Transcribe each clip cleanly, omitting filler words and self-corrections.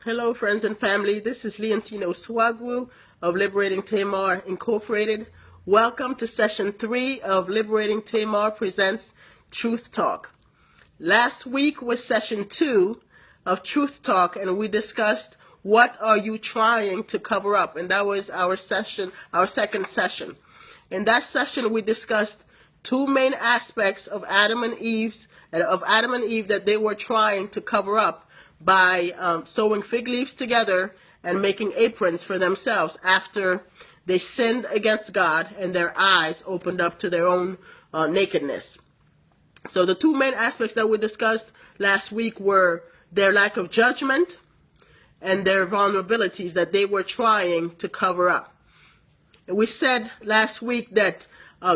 Hello, friends and family. This is Leontino Swagwu of Liberating Tamar Incorporated. Welcome to Session 3 of Liberating Tamar Presents Truth Talk. Last week was Session 2 of Truth Talk, and we discussed what are you trying to cover up, and that was our second session. In that session, we discussed two main aspects of Adam and Eve that they were trying to cover up by sewing fig leaves together and making aprons for themselves after they sinned against God and their eyes opened up to their own nakedness. So the two main aspects that we discussed last week were their lack of judgment and their vulnerabilities that they were trying to cover up. And we said last week that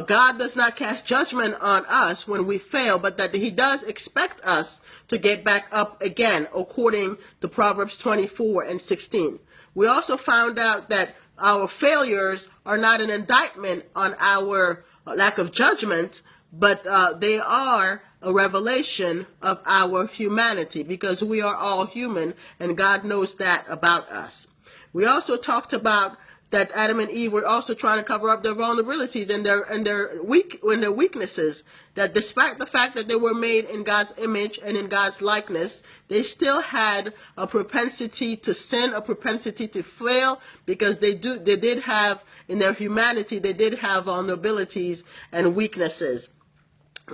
God does not cast judgment on us when we fail, but that he does expect us to get back up again, according to Proverbs 24:16. We also found out that our failures are not an indictment on our lack of judgment, but they are a revelation of our humanity, because we are all human, and God knows that about us. We also talked about that Adam and Eve were also trying to cover up their vulnerabilities and their weaknesses. That despite the fact that they were made in God's image and in God's likeness, they still had a propensity to sin, a propensity to fail, because they did have, in their humanity, they did have vulnerabilities and weaknesses.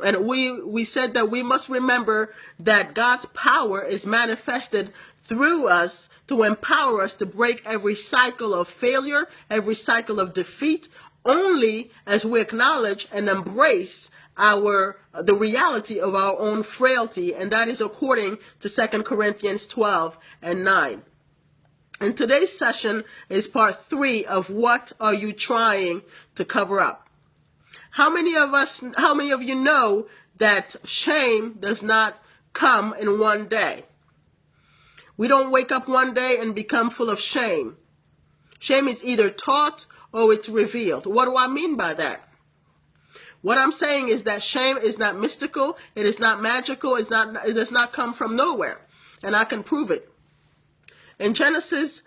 And we said that we must remember that God's power is manifested through us to empower us to break every cycle of failure, every cycle of defeat, only as we acknowledge and embrace the reality of our own frailty, and that is according to 2 Corinthians 12:9. And today's session is part 3 of what are you trying to cover up? How many of you know that shame does not come in one day? We don't wake up one day and become full of shame. Shame is either taught or it's revealed. What do I mean by that? What I'm saying is that shame is not mystical, it is not magical, it does not come from nowhere. And I can prove it. In Genesis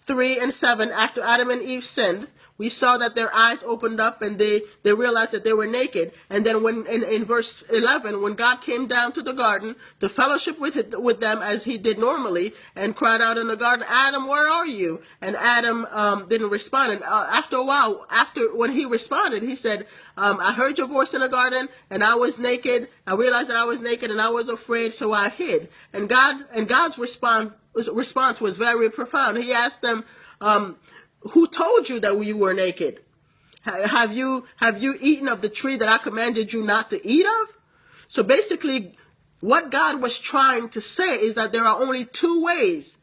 3:7, after Adam and Eve sinned, we saw that their eyes opened up and they realized that they were naked. And then when in verse 11, when God came down to the garden to fellowship with them as he did normally, and cried out in the garden, "Adam, where are you?" And Adam didn't respond. And after a while, when he responded, he said, "I heard your voice in the garden, and I was naked. I realized that I was naked, and I was afraid, so I hid." And God's response was very profound. He asked them, "Who told you that you were naked? Have you eaten of the tree that I commanded you not to eat of?" So basically, what God was trying to say is that there are only two ways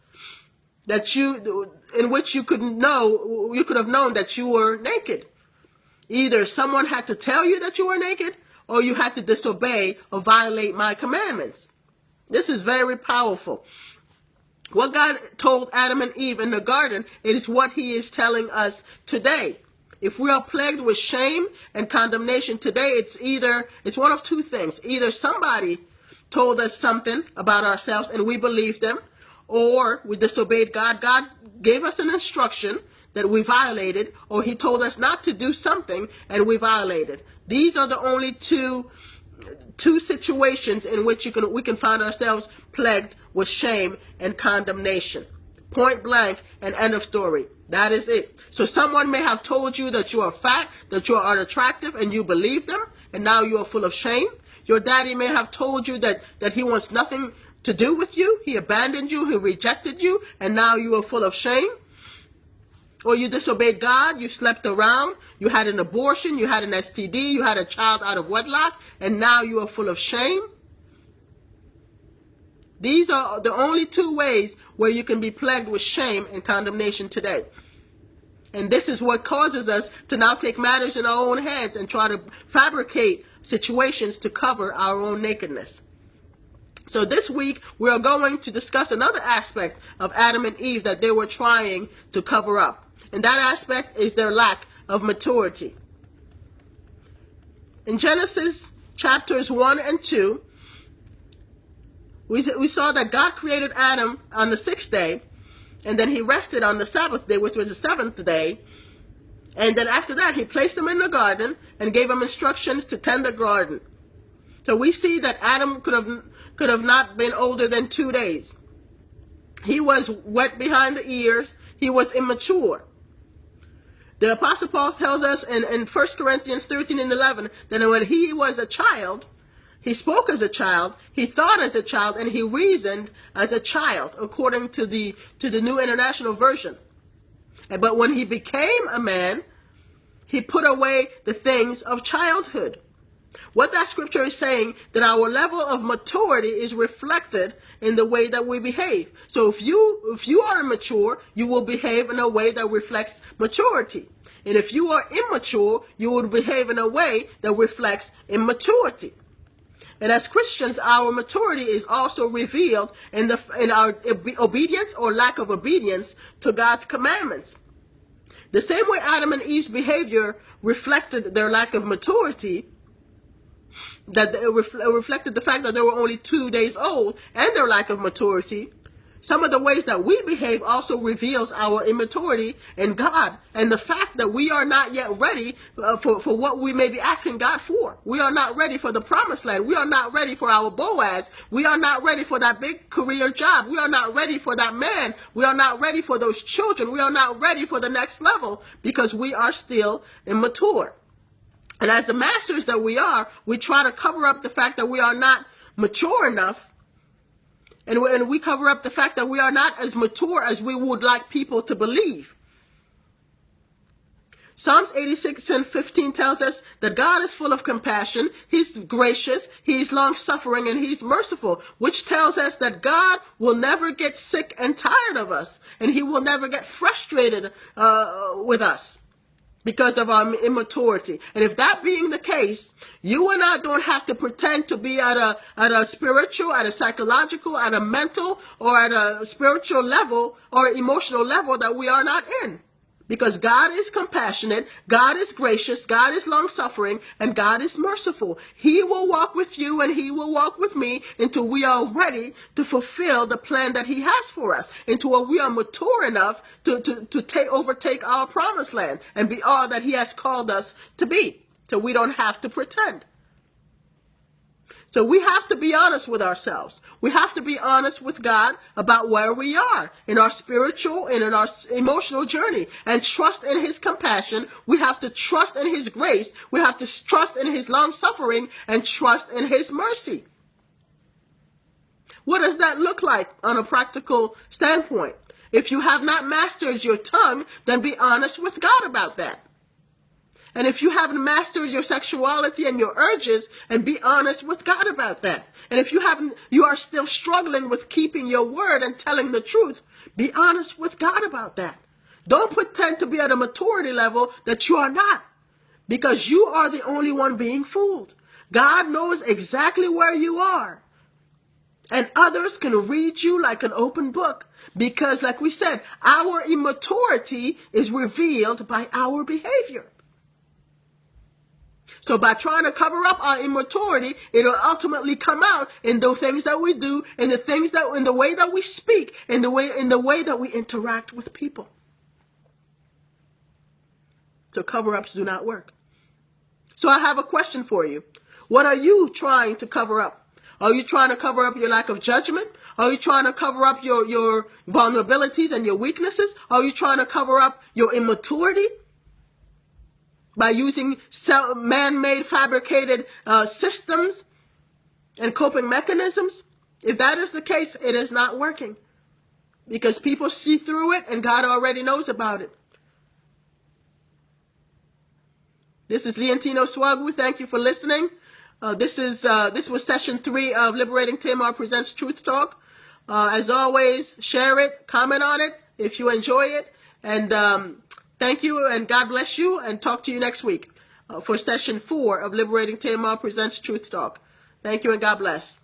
in which you could have known that you were naked. Either someone had to tell you that you were naked, or you had to disobey or violate my commandments. This is very powerful. What God told Adam and Eve in the garden, it is what he is telling us today. If we are plagued with shame and condemnation today, it's one of two things. Either somebody told us something about ourselves and we believed them, or we disobeyed God. God gave us an instruction that we violated, or he told us not to do something and we violated. These are the only two situations in which we can find ourselves plagued with shame and condemnation. Point blank and end of story. That is it. So someone may have told you that you are fat, that you are unattractive, and you believe them, and now you are full of shame. Your daddy may have told you that he wants nothing to do with you. He abandoned you, he rejected you, and now you are full of shame. Or you disobeyed God, you slept around, you had an abortion, you had an STD, you had a child out of wedlock, and now you are full of shame. These are the only two ways where you can be plagued with shame and condemnation today. And this is what causes us to now take matters in our own hands and try to fabricate situations to cover our own nakedness. So this week, we are going to discuss another aspect of Adam and Eve that they were trying to cover up. And that aspect is their lack of maturity. In Genesis chapters 1 and 2, we saw that God created Adam on the 6th day, And then he rested on the Sabbath day, which was the seventh day. And then after that, he placed them in the garden and gave them instructions to tend the garden. So we see that Adam could have not been older than 2 days. He was wet behind the ears. He was immature. The Apostle Paul tells us in 1 Corinthians 13 and 11 that when he was a child, he spoke as a child, he thought as a child, and he reasoned as a child, according to the New International Version. But when he became a man, he put away the things of childhood. What that scripture is saying, that our level of maturity is reflected in the way that we behave. So if you are immature, you will behave in a way that reflects maturity. And if you are immature, you will behave in a way that reflects immaturity. And as Christians, our maturity is also revealed in our obedience or lack of obedience to God's commandments. The same way Adam and Eve's behavior reflected their lack of maturity, that it reflected the fact that they were only 2 days old and their lack of maturity, some of the ways that we behave also reveals our immaturity in God and the fact that we are not yet ready for what we may be asking God for. We are not ready for the promised land. We are not ready for our Boaz. We are not ready for that big career job. We are not ready for that man. We are not ready for those children. We are not ready for the next level because we are still immature. And as the masters that we are, we try to cover up the fact that we are not mature enough. And we cover up the fact that we are not as mature as we would like people to believe. Psalms 86 and 15 tells us that God is full of compassion, He's gracious, He's long-suffering, and He's merciful, which tells us that God will never get sick and tired of us, and He will never get frustrated with us because of our immaturity. And if that being the case, you and I don't have to pretend to be at a spiritual, at a psychological, at a mental, or at a spiritual level or emotional level that we are not in. Because God is compassionate, God is gracious, God is long-suffering, and God is merciful. He will walk with you and He will walk with me until we are ready to fulfill the plan that He has for us, until we are mature enough to overtake our promised land and be all that He has called us to be, so we don't have to pretend. So we have to be honest with ourselves. We have to be honest with God about where we are in our spiritual and in our emotional journey, and trust in His compassion. We have to trust in His grace. We have to trust in His long suffering and trust in His mercy. What does that look like on a practical standpoint? If you have not mastered your tongue, then be honest with God about that. And if you haven't mastered your sexuality and your urges, and be honest with God about that. And if you are still struggling with keeping your word and telling the truth, be honest with God about that. Don't pretend to be at a maturity level that you are not, because you are the only one being fooled. God knows exactly where you are. And others can read you like an open book, because like we said, our immaturity is revealed by our behavior. So by trying to cover up our immaturity, it'll ultimately come out in the things that we do, in the way that we speak, in the way that we interact with people. So cover-ups do not work. So I have a question for you. What are you trying to cover up? Are you trying to cover up your lack of judgment? Are you trying to cover up your vulnerabilities and your weaknesses? Are you trying to cover up your immaturity by using man-made fabricated systems and coping mechanisms? If that is the case, it is not working, because people see through it and God already knows about it. This is Leontino Swagwu. Thank you for listening. This was session 3 of Liberating Tamar Presents Truth Talk. As always, share it, comment on it if you enjoy it, and thank you, and God bless you, and talk to you next week for session 4 of Liberating Tamar Presents Truth Talk. Thank you, and God bless.